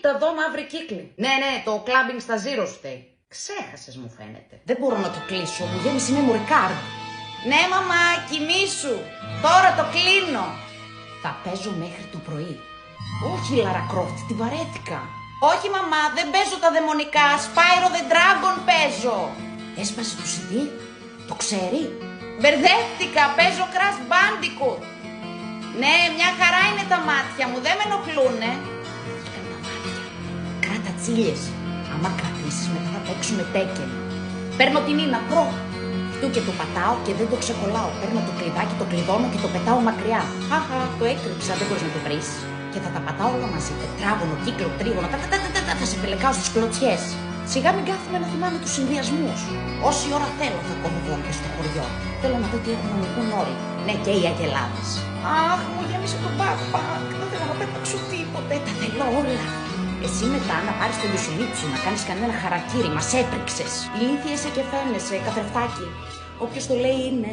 Κοίτα εδώ μαύρη κύκλη. Ναι, το κλάμπινγκ στα Zero φταίει. Ξέχασες μου φαίνεται. Δεν μπορώ να το κλείσω, μου γέμισε memory card. Ναι, μαμά, κοιμήσου. Τώρα το κλείνω. Θα παίζω μέχρι το πρωί. Όχι, Λάρα Κρόφτ, την βαρέθηκα. Όχι, μαμά, δεν παίζω τα δαιμονικά. Spyro the Dragon παίζω. Έσπασε το CD, το ξέρει. Μπερδεύτηκα, παίζω Crash Bandicoot. Ναι, μια χαρά είναι τα μάτια μου, δεν με ενοχλούνε. Βγήκαν τα μάτια. Κράτα τσίλιες. Άμα κρατήσεις μετά θα παίξουμε Tekken. Παίρνω την Ίνα, προ. Αυτού και το πατάω και δεν το ξεκολλάω. Παίρνω το κλειδάκι, το κλειδώνω και το πετάω μακριά. Χαχα, το έκρυψα, δεν μπορείς να το βρεις. Και θα τα πατάω όλα μαζί. Τετράγωνο, κύκλο, τρίγωνο, θα σε πελεκάω στις κλωτσιές. Σιγά μην κάθομαι να θυμάμαι τους συνδυασμούς. Όση ώρα θέλω θα κόβω βόλτες στο χωριό. Θέλω να δω τι έχουν να μου πούν όλοι. Ναι, και οι αγελάδες. Αχ, μου γέμισε το backpack. Δεν θέλω να πέταξω τίποτε. Τα θέλω όλα. Εσύ μετά να πάρεις τον Ιωσιμίτσου, να κάνεις κανένα χαρακτήρι. Μας έπριξες. Ηλίθιεσαι και φαίνεσαι, καθρεφτάκι. Όποιος το λέει είναι.